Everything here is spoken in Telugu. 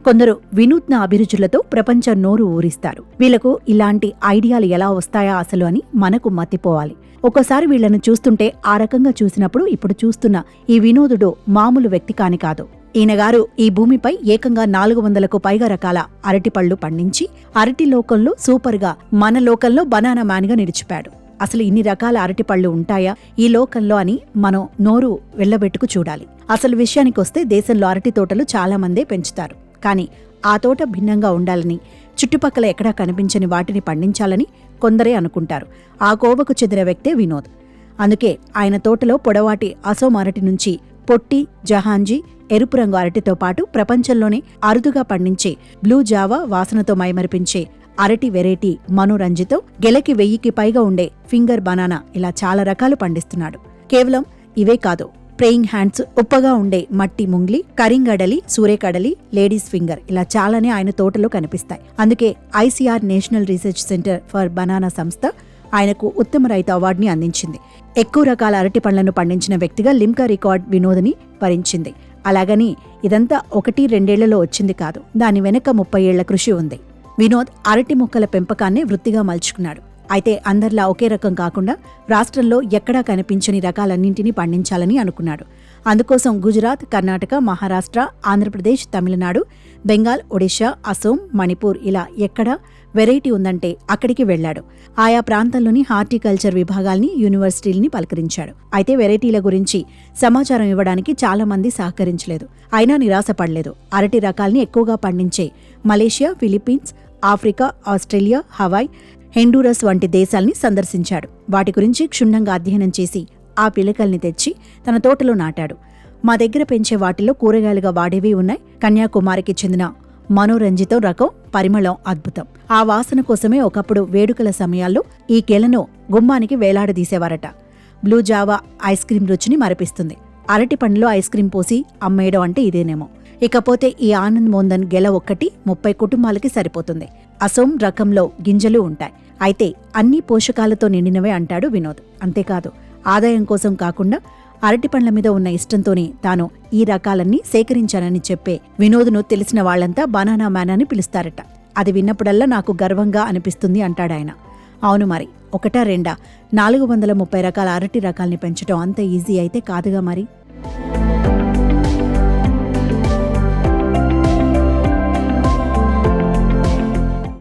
కొందరు వినూత్న అభిరుచులతో ప్రపంచం నోరు ఊరిస్తారు. వీళ్లకు ఇలాంటి ఐడియాలు ఎలా వస్తాయా అసలు అని మనకు మతిపోవాలి. ఒక్కోసారి వీళ్లను చూస్తుంటే ఆ రకంగా చూసినప్పుడు ఇప్పుడు చూస్తున్న ఈ వినోదుడు మామూలు వ్యక్తి కాని కాదు. ఈయనగారు ఈ భూమిపై ఏకంగా 400కు పైగా రకాల అరటిపళ్లు పండించి అరటి లోకంలో సూపర్గా మన లోకంలో బనానా మ్యాన్గా నిలిచిపాడు. అసలు ఇన్ని రకాల అరటిపళ్లు ఉంటాయా ఈ లోకంలో అని మనం నోరు వెళ్లబెట్టుకు చూడాలి. అసలు విషయానికొస్తే దేశంలో అరటి తోటలు చాలా మందే పెంచుతారు. కానీ ఆ తోట భిన్నంగా ఉండాలని, చుట్టుపక్కల ఎక్కడా కనిపించని వాటిని పండించాలని కొందరే అనుకుంటారు. ఆ కోవకు చెందిన వ్యక్తే వినోద్. అందుకే ఆయన తోటలో పొడవాటి అసోం అరటి నుంచి పొట్టి, జహాంజీ, ఎరుపు రంగు అరటితో పాటు ప్రపంచంలోనే అరుదుగా పండించే బ్లూ జావా వాసనతో మైమరిపించే అరటి వెరైటీ మనోరంజితో గెలకి 1000కి పైగా ఉండే ఫింగర్ బనానా ఇలా చాలా రకాలు పండిస్తున్నాడు. కేవలం ఇవే కాదు, ప్రేయింగ్ హ్యాండ్స్, ఉప్పగా ఉండే మట్టి ముంగ్లీ, కరింగడలి, సూరేకడలి, లేడీస్ ఫింగర్ ఇలా చాలానే ఆయన తోటలో కనిపిస్తాయి. అందుకే ICR national research centre for banana సంస్థ ఆయనకు ఉత్తమ రైతు అవార్డుని అందించింది. ఎక్కువ రకాల అరటి పండ్లను పండించిన వ్యక్తిగా లిమ్కా రికార్డ్ వినోద్ని వరించింది. అలాగని ఇదంతా 1-2 వచ్చింది కాదు. దాని వెనక 30 ఏళ్ల కృషి ఉంది. వినోద్ అరటి మొక్కల పెంపకాన్నే వృత్తిగా మలుచుకున్నాడు. అయితే అందరిలా ఒకే రకం కాకుండా రాష్ట్రంలో ఎక్కడా కనిపించని రకాలన్నింటినీ పండించాలని అనుకున్నాడు. అందుకోసం గుజరాత్, కర్ణాటక, మహారాష్ట్ర, ఆంధ్రప్రదేశ్, తమిళనాడు, బెంగాల్, ఒడిశా, అసోం, మణిపూర్ ఇలా ఎక్కడా వెరైటీ ఉందంటే అక్కడికి వెళ్లాడు. ఆయా ప్రాంతాల్లోని హార్టికల్చర్ విభాగాల్ని, యూనివర్సిటీల్ని పలకరించాడు. అయితే వెరైటీల గురించి సమాచారం ఇవ్వడానికి చాలా మంది సహకరించలేదు. అయినా నిరాశపడలేదు. అరటి రకాల్ని ఎక్కువగా పండించే Malaysia, Philippines, Africa, Australia, Hawaii, Honduras వంటి దేశాల్ని సందర్శించాడు. వాటి గురించి క్షుణ్ణంగా అధ్యయనం చేసి ఆ పిలకల్ని తెచ్చి తన తోటలో నాటాడు. మా దగ్గర పెంచే వాటిలో కూరగాయలుగా వాడేవి ఉన్నాయి. కన్యాకుమారికి చెందిన మనోరంజితం రకం పరిమళం అద్భుతం. ఆ వాసన కోసమే ఒకప్పుడు వేడుకల సమయాల్లో ఈ గెలను గుమ్మానికి వేలాడదీసేవారట. బ్లూ జావా ఐస్ క్రీం రుచిని మరపిస్తుంది. అరటి పండులో ఐస్ క్రీం పోసి అమ్మేయడం అంటే ఇదేనేమో. ఇకపోతే ఈ ఆనంద్ మోందన్ గెల ఒక్కటి 30 కుటుంబాలకి సరిపోతుంది. అసోం రకంలో గింజలు ఉంటాయి. అయితే అన్ని పోషకాలతో నిండినవే అంటాడు వినోద్. అంతేకాదు, ఆదాయం కోసం కాకుండా అరటి పండ్ల మీద ఉన్న ఇష్టంతోనే తాను ఈ రకాలన్నీ సేకరించానని చెప్పే వినోద్ను తెలిసిన వాళ్లంతా బనానా మ్యాన్ అని పిలుస్తారట. అది విన్నప్పుడల్లా నాకు గర్వంగా అనిపిస్తుంది అంటాడాయన. అవును మరి, 1-2 430 రకాల అరటి రకాల్ని పెంచడం అంత ఈజీ అయితే కాదుగా మరి.